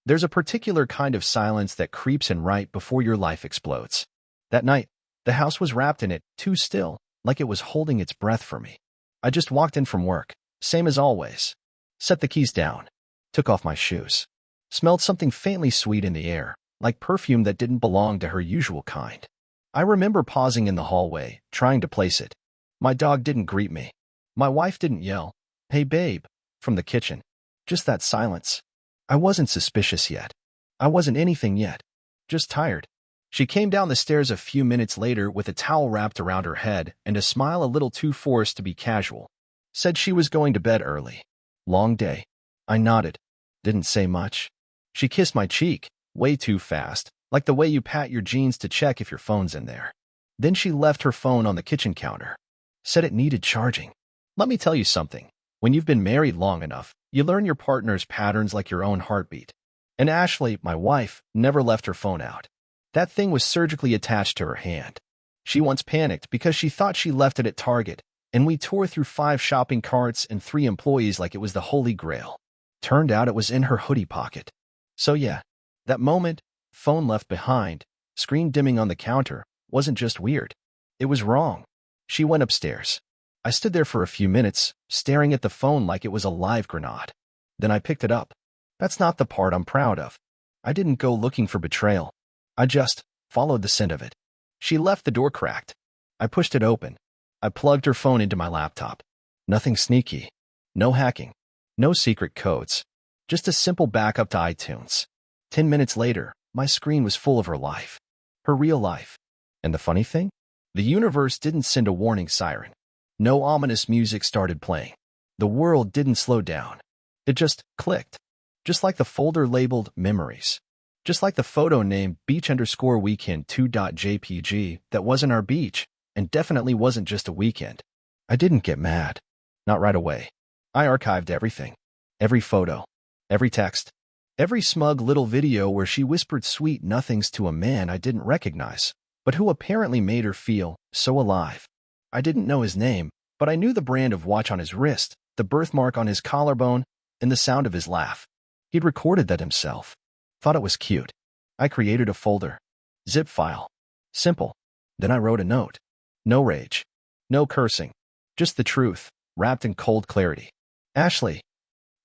There's a particular kind of silence that creeps in right before your life explodes. That night, the house was wrapped in it, too still, like it was holding its breath for me. I just walked in from work, same as always. Set the keys down. Took off my shoes. Smelled something faintly sweet in the air, like perfume that didn't belong to her usual kind. I remember pausing in the hallway, trying to place it. My dog didn't greet me. My wife didn't yell, "Hey babe," from the kitchen. Just that silence. I wasn't suspicious yet. I wasn't anything yet. Just tired. She came down the stairs a few minutes later with a towel wrapped around her head and a smile a little too forced to be casual. Said she was going to bed early. Long day. I nodded. Didn't say much. She kissed my cheek, way too fast, like the way you pat your jeans to check if your phone's in there. Then she left her phone on the kitchen counter. Said it needed charging. Let me tell you something. When you've been married long enough, you learn your partner's patterns like your own heartbeat. And Ashley, my wife, never left her phone out. That thing was surgically attached to her hand. She once panicked because she thought she left it at Target, and we tore through 5 shopping carts and 3 employees like it was the Holy Grail. Turned out it was in her hoodie pocket. So yeah, that moment, phone left behind, screen dimming on the counter, wasn't just weird. It was wrong. She went upstairs. I stood there for a few minutes, staring at the phone like it was a live grenade. Then I picked it up. That's not the part I'm proud of. I didn't go looking for betrayal. I just followed the scent of it. She left the door cracked. I pushed it open. I plugged her phone into my laptop. Nothing sneaky. No hacking. No secret codes. Just a simple backup to iTunes. 10 minutes later, my screen was full of her life. Her real life. And the funny thing? The universe didn't send a warning siren. No ominous music started playing. The world didn't slow down. It just clicked. Just like the folder labeled Memories. Just like the photo named beach_weekend2.jpg that wasn't our beach and definitely wasn't just a weekend. I didn't get mad. Not right away. I archived everything. Every photo. Every text. Every smug little video where she whispered sweet nothings to a man I didn't recognize, but who apparently made her feel so alive. I didn't know his name, but I knew the brand of watch on his wrist, the birthmark on his collarbone, and the sound of his laugh. He'd recorded that himself. Thought it was cute. I created a folder. Zip file. Simple. Then I wrote a note. No rage. No cursing. Just the truth, wrapped in cold clarity. Ashley,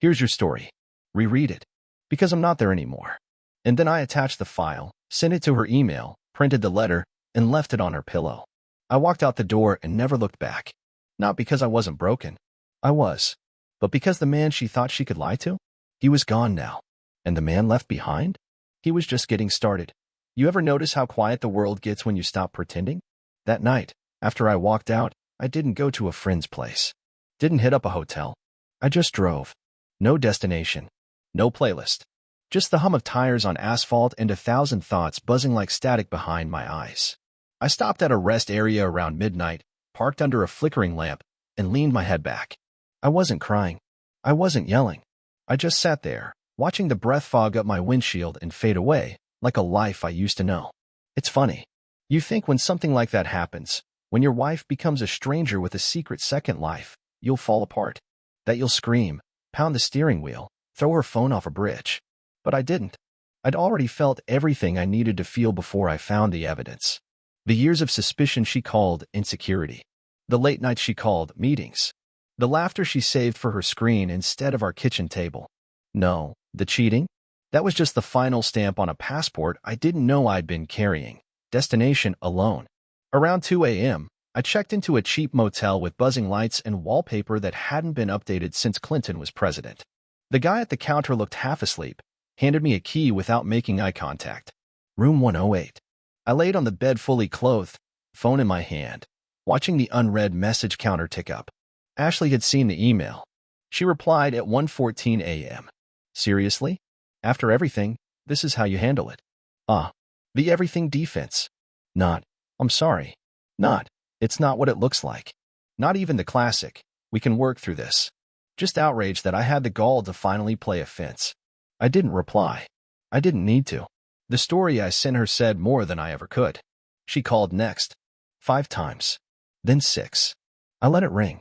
here's your story. Reread it. Because I'm not there anymore. And then I attached the file, sent it to her email, printed the letter, and left it on her pillow. I walked out the door and never looked back. Not because I wasn't broken. I was. But because the man she thought she could lie to? He was gone now. And the man left behind? He was just getting started. You ever notice how quiet the world gets when you stop pretending? That night, after I walked out, I didn't go to a friend's place. Didn't hit up a hotel. I just drove. No destination. No playlist. Just the hum of tires on asphalt and 1,000 thoughts buzzing like static behind my eyes. I stopped at a rest area around midnight, parked under a flickering lamp, and leaned my head back. I wasn't crying. I wasn't yelling. I just sat there, watching the breath fog up my windshield and fade away, like a life I used to know. It's funny. You think when something like that happens, when your wife becomes a stranger with a secret second life, you'll fall apart. That you'll scream, pound the steering wheel, throw her phone off a bridge. But I didn't. I'd already felt everything I needed to feel before I found the evidence. The years of suspicion she called insecurity. The late nights she called meetings. The laughter she saved for her screen instead of our kitchen table. No, the cheating? That was just the final stamp on a passport I didn't know I'd been carrying. Destination alone. Around 2 a.m., I checked into a cheap motel with buzzing lights and wallpaper that hadn't been updated since Clinton was president. The guy at the counter looked half asleep, handed me a key without making eye contact. Room 108. I laid on the bed fully clothed, phone in my hand, watching the unread message counter tick up. Ashley had seen the email. She replied at 1:14 a.m. Seriously? After everything, this is how you handle it. The everything defense. Not, I'm sorry. Not, it's not what it looks like. Not even the classic, we can work through this. Just outraged that I had the gall to finally play offense. I didn't reply. I didn't need to. The story I sent her said more than I ever could. She called next. 5 times. Then 6. I let it ring.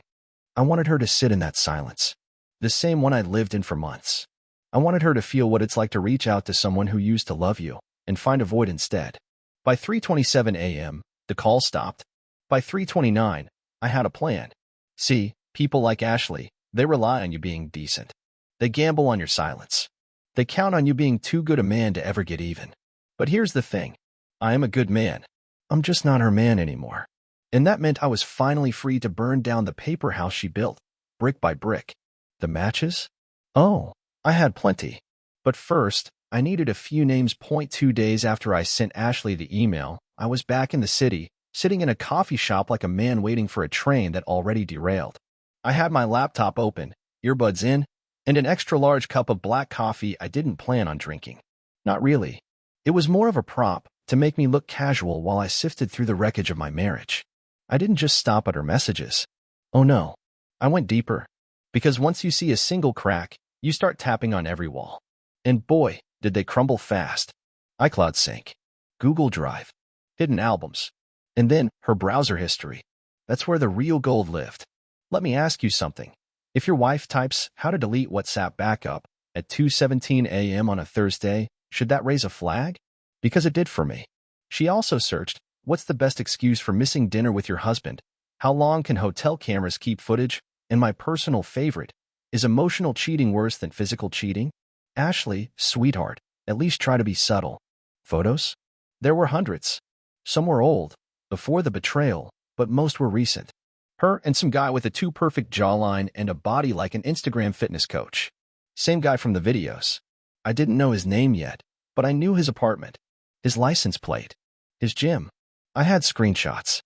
I wanted her to sit in that silence. The same one I'd lived in for months. I wanted her to feel what it's like to reach out to someone who used to love you and find a void instead. By 3:27 a.m., the call stopped. By 3:29, I had a plan. See, people like Ashley, they rely on you being decent. They gamble on your silence. They count on you being too good a man to ever get even. But here's the thing. I am a good man. I'm just not her man anymore. And that meant I was finally free to burn down the paper house she built, brick by brick. The matches? Oh, I had plenty. But first, I needed a few names. 2 days after I sent Ashley the email, I was back in the city, sitting in a coffee shop like a man waiting for a train that already derailed. I had my laptop open, earbuds in, and an extra-large cup of black coffee I didn't plan on drinking. Not really. It was more of a prop to make me look casual while I sifted through the wreckage of my marriage. I didn't just stop at her messages. Oh no. I went deeper. Because once you see a single crack, you start tapping on every wall. And boy, did they crumble fast. iCloud sync, Google Drive, hidden albums, and then her browser history. That's where the real gold lived. Let me ask you something. If your wife types how to delete WhatsApp backup at 2:17 a.m. on a Thursday, should that raise a flag? Because it did for me. She also searched, what's the best excuse for missing dinner with your husband? How long can hotel cameras keep footage? And my personal favorite, is emotional cheating worse than physical cheating? Ashley, sweetheart, at least try to be subtle. Photos? There were hundreds. Some were old, before the betrayal, but most were recent. Her and some guy with a too-perfect jawline and a body like an Instagram fitness coach. Same guy from the videos. I didn't know his name yet, but I knew his apartment, his license plate, his gym. I had screenshots,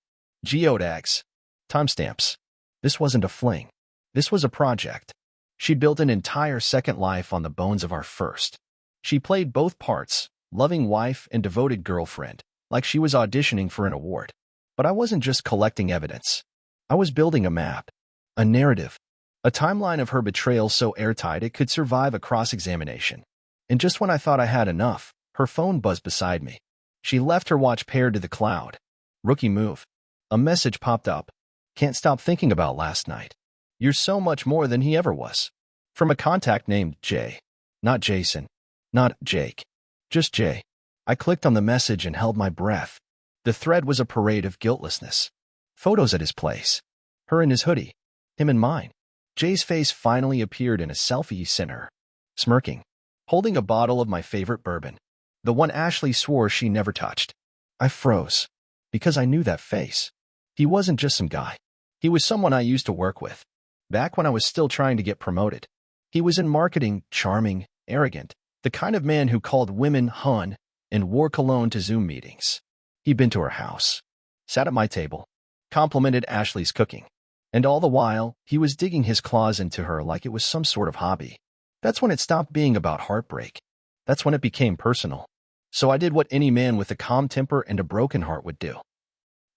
geotags, timestamps. This wasn't a fling. This was a project. She'd built an entire second life on the bones of our first. She played both parts, loving wife and devoted girlfriend, like she was auditioning for an award. But I wasn't just collecting evidence. I was building a map, a narrative, a timeline of her betrayal so airtight it could survive a cross-examination. And just when I thought I had enough, her phone buzzed beside me. She left her watch paired to the cloud. Rookie move. A message popped up. Can't stop thinking about last night. You're so much more than he ever was. From a contact named Jay. Not Jason. Not Jake. Just Jay. I clicked on the message and held my breath. The thread was a parade of guiltlessness. Photos at his place. Her in his hoodie. Him in mine. Jay's face finally appeared in a selfie he sent her. Smirking. Holding a bottle of my favorite bourbon. The one Ashley swore she never touched. I froze. Because I knew that face. He wasn't just some guy. He was someone I used to work with. Back when I was still trying to get promoted. He was in marketing, charming, arrogant. The kind of man who called women hun and wore cologne to Zoom meetings. He'd been to her house. Sat at my table. Complimented Ashley's cooking. And all the while, he was digging his claws into her like it was some sort of hobby. That's when it stopped being about heartbreak. That's when it became personal. So I did what any man with a calm temper and a broken heart would do.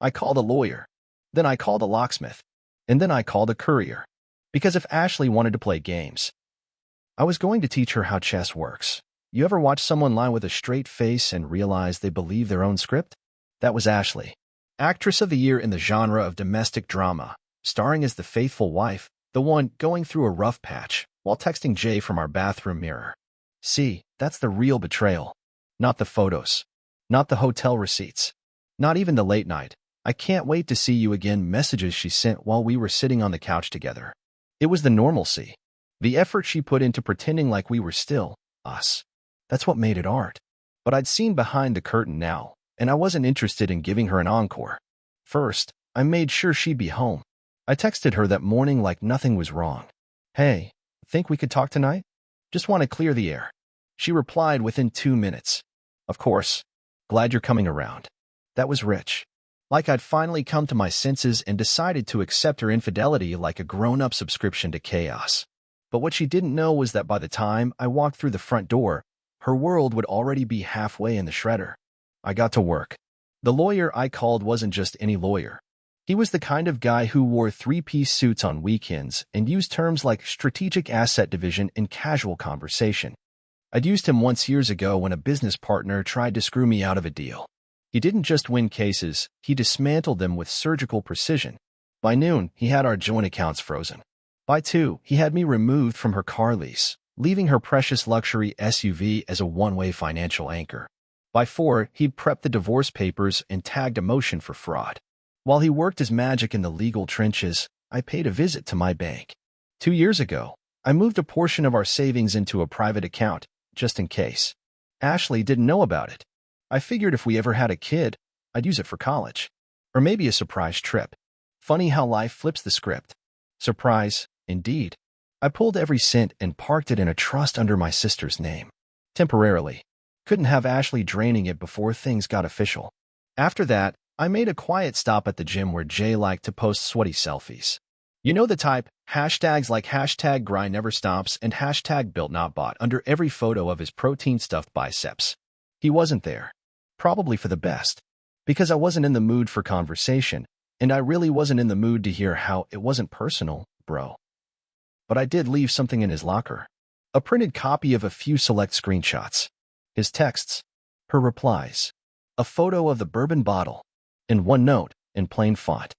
I called a lawyer. Then I called a locksmith. And then I called a courier. Because if Ashley wanted to play games, I was going to teach her how chess works. You ever watch someone lie with a straight face and realize they believe their own script? That was Ashley. Actress of the Year in the genre of domestic drama, starring as the faithful wife, the one going through a rough patch while texting Jay from our bathroom mirror. See, that's the real betrayal. Not the photos. Not the hotel receipts. Not even the late night, I can't wait to see you again messages she sent while we were sitting on the couch together. It was the normalcy. The effort she put into pretending like we were still us. That's what made it art. But I'd seen behind the curtain now, and I wasn't interested in giving her an encore. First, I made sure she'd be home. I texted her that morning like nothing was wrong. Hey, think we could talk tonight? Just want to clear the air. She replied within 2 minutes. Of course. Glad you're coming around. That was rich. Like I'd finally come to my senses and decided to accept her infidelity like a grown-up subscription to chaos. But what she didn't know was that by the time I walked through the front door, her world would already be halfway in the shredder. I got to work. The lawyer I called wasn't just any lawyer. He was the kind of guy who wore three-piece suits on weekends and used terms like strategic asset division in casual conversation. I'd used him once years ago when a business partner tried to screw me out of a deal. He didn't just win cases, he dismantled them with surgical precision. By noon, he had our joint accounts frozen. By 2, he had me removed from her car lease, leaving her precious luxury SUV as a one-way financial anchor. By 4, he'd prepped the divorce papers and tagged a motion for fraud. While he worked his magic in the legal trenches, I paid a visit to my bank. 2 years ago, I moved a portion of our savings into a private account, just in case. Ashley didn't know about it. I figured if we ever had a kid, I'd use it for college. Or maybe a surprise trip. Funny how life flips the script. Surprise, indeed. I pulled every cent and parked it in a trust under my sister's name. Temporarily. Couldn't have Ashley draining it before things got official. After that, I made a quiet stop at the gym where Jay liked to post sweaty selfies. You know the type, hashtags like hashtag grind never stops and hashtag built not bought under every photo of his protein-stuffed biceps. He wasn't there. Probably for the best. Because I wasn't in the mood for conversation, and I really wasn't in the mood to hear how it wasn't personal, bro. But I did leave something in his locker. A printed copy of a few select screenshots. His texts. Her replies. A photo of the bourbon bottle. And one note, in plain font.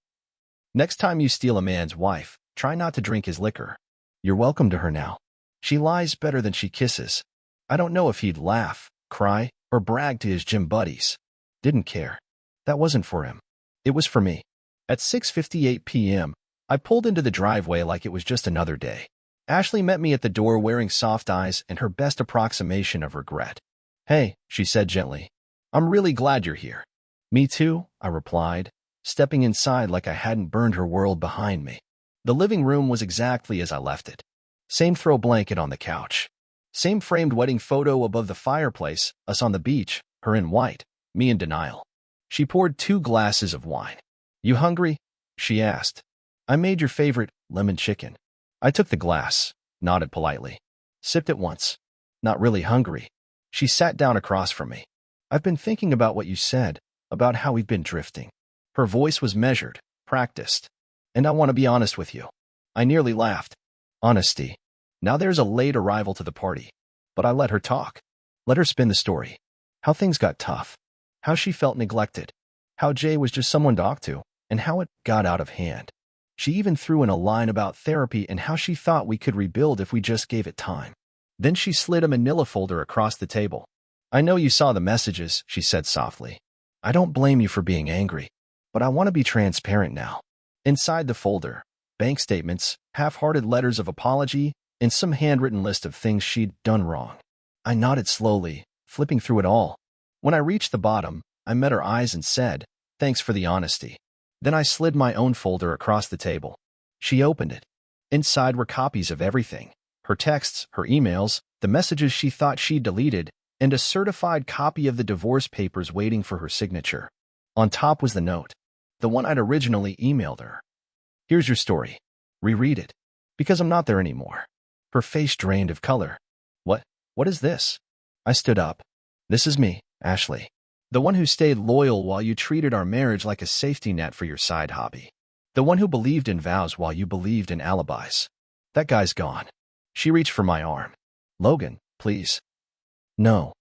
Next time you steal a man's wife, try not to drink his liquor. You're welcome to her now. She lies better than she kisses. I don't know if he'd laugh, cry, or brag to his gym buddies. Didn't care. That wasn't for him. It was for me. At 6:58 p.m., I pulled into the driveway like it was just another day. Ashley met me at the door wearing soft eyes and her best approximation of regret. Hey, she said gently. I'm really glad you're here. Me too, I replied, stepping inside like I hadn't burned her world behind me. The living room was exactly as I left it. Same throw blanket on the couch. Same framed wedding photo above the fireplace, us on the beach, her in white, me in denial. She poured 2 glasses of wine. You hungry? She asked. I made your favorite, lemon chicken. I took the glass, nodded politely. Sipped it once. Not really hungry. She sat down across from me. I've been thinking about what you said, about how we've been drifting. Her voice was measured, practiced. And I want to be honest with you. I nearly laughed. Honesty. Now there's a late arrival to the party. But I let her talk. Let her spin the story. How things got tough. How she felt neglected. How Jay was just someone to talk to. And how it got out of hand. She even threw in a line about therapy and how she thought we could rebuild if we just gave it time. Then she slid a manila folder across the table. I know you saw the messages, she said softly. I don't blame you for being angry, but I want to be transparent now. Inside the folder, bank statements, half-hearted letters of apology, and some handwritten list of things she'd done wrong. I nodded slowly, flipping through it all. When I reached the bottom, I met her eyes and said, thanks for the honesty. Then I slid my own folder across the table. She opened it. Inside were copies of everything. Her texts, her emails, the messages she thought she'd deleted, and a certified copy of the divorce papers waiting for her signature. On top was the note, the one I'd originally emailed her. Here's your story. Reread it. Because I'm not there anymore. Her face drained of color. What is this? I stood up. This is me, Ashley. The one who stayed loyal while you treated our marriage like a safety net for your side hobby. The one who believed in vows while you believed in alibis. That guy's gone. She reached for my arm. Logan, please. No.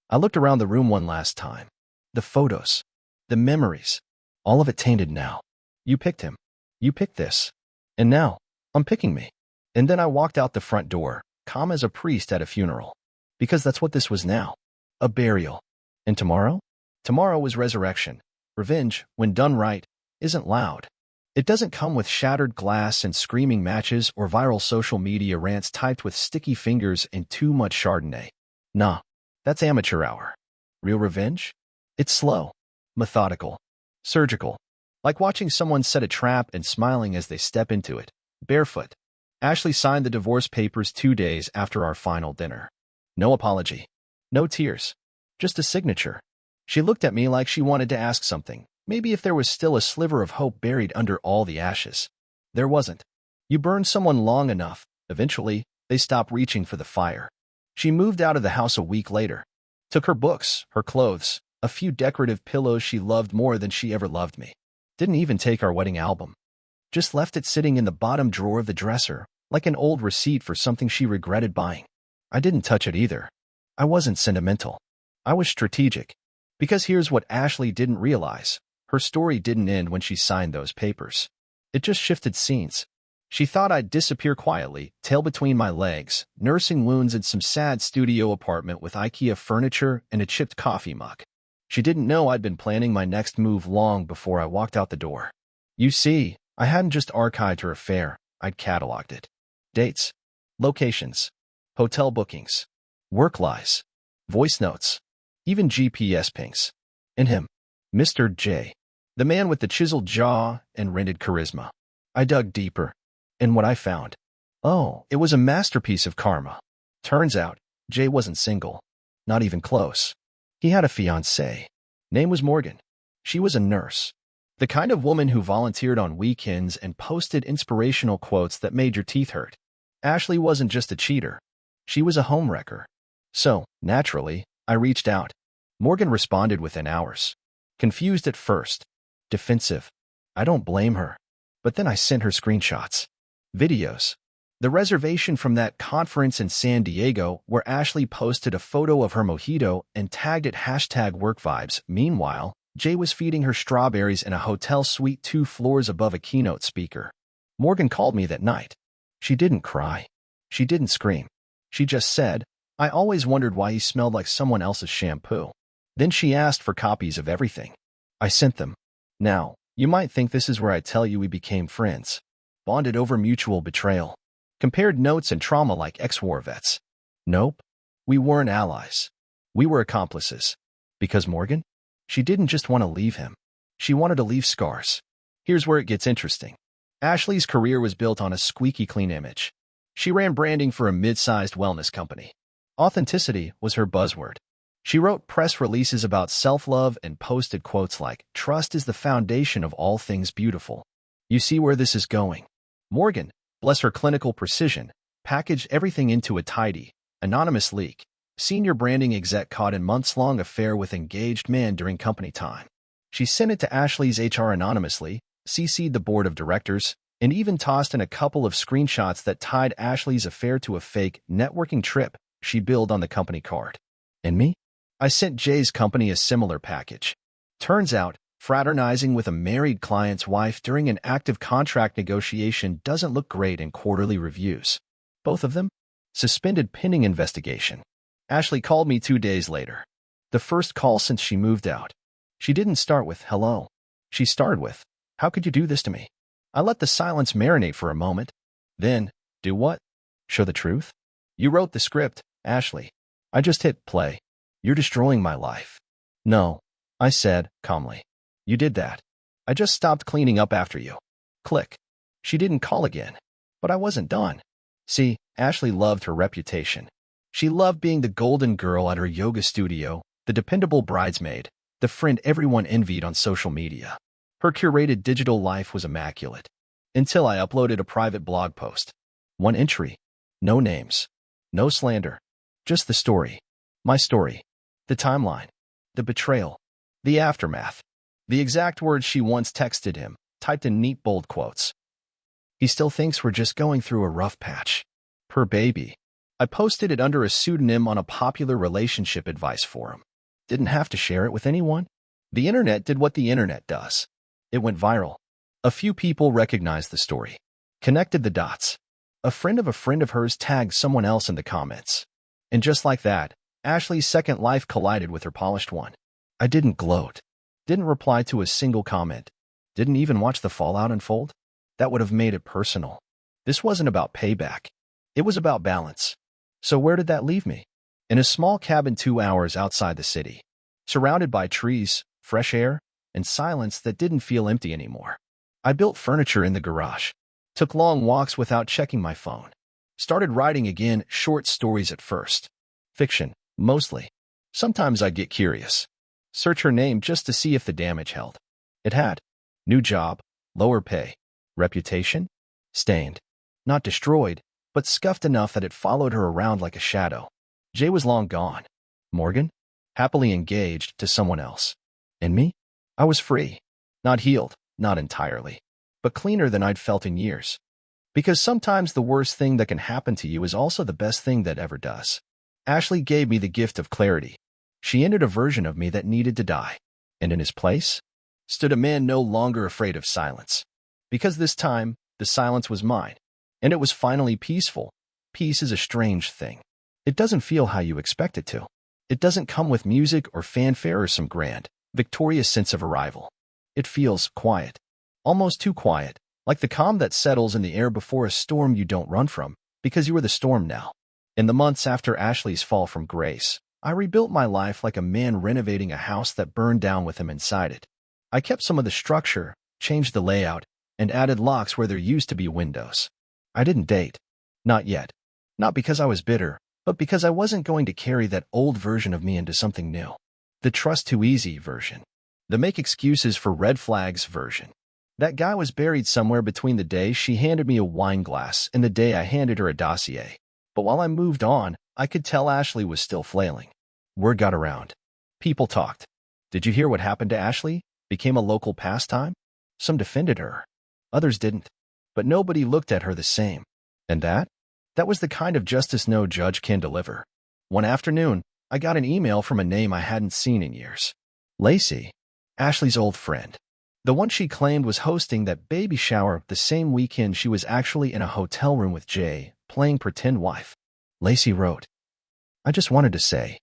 I looked around the room one last time. The photos. The memories. All of it tainted now. You picked him. You picked this. And now, I'm picking me. And then I walked out the front door, calm as a priest at a funeral. Because that's what this was now. A burial. And tomorrow? Tomorrow is resurrection. Revenge, when done right, isn't loud. It doesn't come with shattered glass and screaming matches or viral social media rants typed with sticky fingers and too much Chardonnay. Nah, that's amateur hour. Real revenge? It's slow, methodical, surgical. Like watching someone set a trap and smiling as they step into it. Barefoot. Ashley signed the divorce papers 2 days after our final dinner. No apology. No tears. Just a signature. She looked at me like she wanted to ask something. Maybe if there was still a sliver of hope buried under all the ashes. There wasn't. You burn someone long enough, eventually, they stop reaching for the fire. She moved out of the house a week later. Took her books, her clothes, a few decorative pillows she loved more than she ever loved me. Didn't even take our wedding album. Just left it sitting in the bottom drawer of the dresser, like an old receipt for something she regretted buying. I didn't touch it either. I wasn't sentimental. I was strategic. Because here's what Ashley didn't realize. Her story didn't end when she signed those papers. It just shifted scenes. She thought I'd disappear quietly, tail between my legs, nursing wounds in some sad studio apartment with IKEA furniture and a chipped coffee mug. She didn't know I'd been planning my next move long before I walked out the door. You see, I hadn't just archived her affair, I'd cataloged it. Dates, locations, hotel bookings, work lies, voice notes, even GPS pings. And him, Mr. J, the man with the chiseled jaw and rented charisma. I dug deeper, and what I found, oh, it was a masterpiece of karma. Turns out, Jay wasn't single, not even close. He had a fiancée. Name was Morgan. She was a nurse. The kind of woman who volunteered on weekends and posted inspirational quotes that made your teeth hurt. Ashley wasn't just a cheater. She was a homewrecker. So, naturally, I reached out. Morgan responded within hours. Confused at first. Defensive. I don't blame her. But then I sent her screenshots. Videos. The reservation from that conference in San Diego where Ashley posted a photo of her mojito and tagged it #workvibes. Meanwhile, Jay was feeding her strawberries in a hotel suite 2 floors above a keynote speaker. Morgan called me that night. She didn't cry. She didn't scream. She just said, I always wondered why he smelled like someone else's shampoo. Then she asked for copies of everything. I sent them. Now, you might think this is where I tell you we became friends. Bonded over mutual betrayal. Compared notes and trauma like ex-war vets. Nope. We weren't allies. We were accomplices. Because Morgan? She didn't just want to leave him. She wanted to leave scars. Here's where it gets interesting. Ashley's career was built on a squeaky clean image. She ran branding for a mid-sized wellness company. Authenticity was her buzzword. She wrote press releases about self-love and posted quotes like, "Trust is the foundation of all things beautiful." You see where this is going. Morgan, bless her clinical precision, packaged everything into a tidy, anonymous leak. Senior branding exec caught in months-long affair with engaged man during company time. She sent it to Ashley's HR anonymously, CC'd the board of directors, and even tossed in a couple of screenshots that tied Ashley's affair to a fake networking trip she billed on the company card. And me? I sent Jay's company a similar package. Turns out, fraternizing with a married client's wife during an active contract negotiation doesn't look great in quarterly reviews. Both of them? Suspended pending investigation. Ashley called me 2 days later. The first call since she moved out. She didn't start with, hello. She started with, how could you do this to me? I let the silence marinate for a moment. Then, do what? Show the truth? You wrote the script, Ashley. I just hit play. You're destroying my life. No, I said, calmly. You did that. I just stopped cleaning up after you. Click. She didn't call again. But I wasn't done. See, Ashley loved her reputation. She loved being the golden girl at her yoga studio, the dependable bridesmaid, the friend everyone envied on social media. Her curated digital life was immaculate. Until I uploaded a private blog post. One entry. No names. No slander. Just the story. My story. The timeline. The betrayal. The aftermath. The exact words she once texted him, typed in neat bold quotes. He still thinks we're just going through a rough patch. Per baby. I posted it under a pseudonym on a popular relationship advice forum. Didn't have to share it with anyone. The internet did what the internet does. It went viral. A few people recognized the story. Connected the dots. A friend of hers tagged someone else in the comments. And just like that, Ashley's second life collided with her polished one. I didn't gloat. Didn't reply to a single comment. Didn't even watch the fallout unfold. That would have made it personal. This wasn't about payback. It was about balance. So where did that leave me? In a small cabin 2 hours outside the city. Surrounded by trees, fresh air, and silence that didn't feel empty anymore. I built furniture in the garage. Took long walks without checking my phone. Started writing again, short stories at first. Fiction, mostly. Sometimes I'd get curious. Search her name just to see if the damage held. It had. New job, lower pay. Reputation? Stained. Not destroyed, but scuffed enough that it followed her around like a shadow. Jay was long gone. Morgan? Happily engaged to someone else. And me? I was free. Not healed, not entirely, but cleaner than I'd felt in years. Because sometimes the worst thing that can happen to you is also the best thing that ever does. Ashley gave me the gift of clarity. She ended a version of me that needed to die. And in his place stood a man no longer afraid of silence. Because this time, the silence was mine. And it was finally peaceful. Peace is a strange thing. It doesn't feel how you expect it to. It doesn't come with music or fanfare or some grand, victorious sense of arrival. It feels quiet. Almost too quiet, like the calm that settles in the air before a storm you don't run from, because you are the storm now. In the months after Ashley's fall from grace, I rebuilt my life like a man renovating a house that burned down with him inside it. I kept some of the structure, changed the layout, and added locks where there used to be windows. I didn't date. Not yet. Not because I was bitter, but because I wasn't going to carry that old version of me into something new. The trust too easy version. The make excuses for red flags version. That guy was buried somewhere between the day she handed me a wine glass and the day I handed her a dossier. But while I moved on, I could tell Ashley was still flailing. Word got around. People talked. Did you hear what happened to Ashley? Became a local pastime? Some defended her. Others didn't. But nobody looked at her the same. And that? That was the kind of justice no judge can deliver. One afternoon, I got an email from a name I hadn't seen in years. Lacey. Ashley's old friend. The one she claimed was hosting that baby shower the same weekend she was actually in a hotel room with Jay, playing pretend wife. Lacey wrote, I just wanted to say,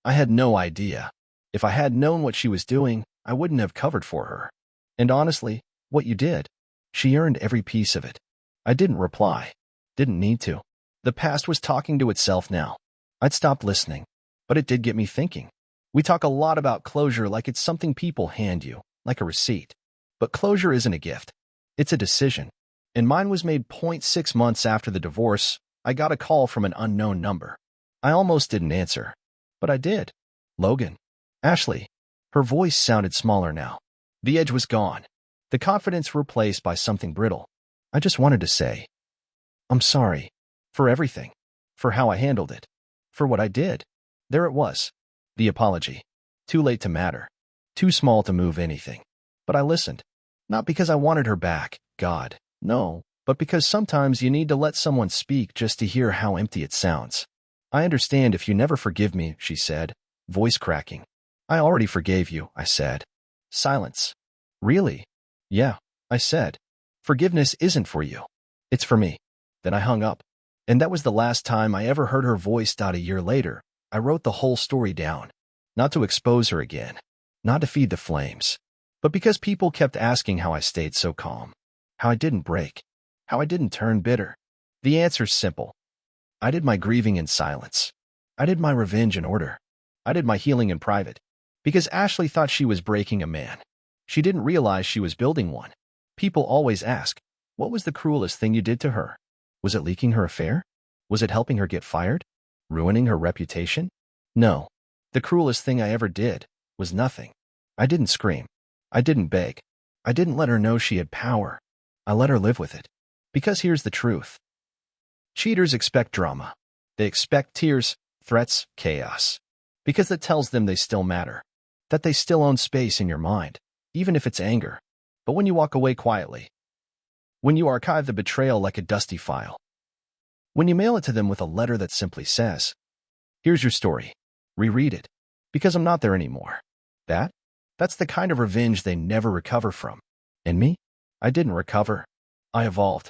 I had no idea. If I had known what she was doing, I wouldn't have covered for her. And honestly, what you did, she earned every piece of it. I didn't reply. Didn't need to. The past was talking to itself now. I'd stopped listening. But it did get me thinking. We talk a lot about closure like it's something people hand you, like a receipt. But closure isn't a gift. It's a decision. And mine was made 0.6 months after the divorce. I got a call from an unknown number. I almost didn't answer. But I did. Logan. Ashley. Her voice sounded smaller now. The edge was gone. The confidence replaced by something brittle. I just wanted to say, I'm sorry. For everything. For how I handled it. For what I did. There it was. The apology. Too late to matter. Too small to move anything. But I listened. Not because I wanted her back, God, no, but because sometimes you need to let someone speak just to hear how empty it sounds. I understand if you never forgive me, she said, voice cracking. I already forgave you, I said. Silence. Really? Yeah, I said. Forgiveness isn't for you. It's for me. Then I hung up. And that was the last time I ever heard her voice. A year later, I wrote the whole story down. Not to expose her again. Not to feed the flames. But because people kept asking how I stayed so calm. How I didn't break. How I didn't turn bitter. The answer's simple. I did my grieving in silence. I did my revenge in order. I did my healing in private. Because Ashley thought she was breaking a man. She didn't realize she was building one. People always ask, what was the cruelest thing you did to her? Was it leaking her affair? Was it helping her get fired? Ruining her reputation? No. The cruelest thing I ever did was nothing. I didn't scream. I didn't beg. I didn't let her know she had power. I let her live with it. Because here's the truth. Cheaters expect drama. They expect tears, threats, chaos. Because that tells them they still matter. That they still own space in your mind, even if it's anger. But when you walk away quietly, when you archive the betrayal like a dusty file, when you mail it to them with a letter that simply says, here's your story, reread it, because I'm not there anymore. That's the kind of revenge they never recover from. And me? I didn't recover. I evolved.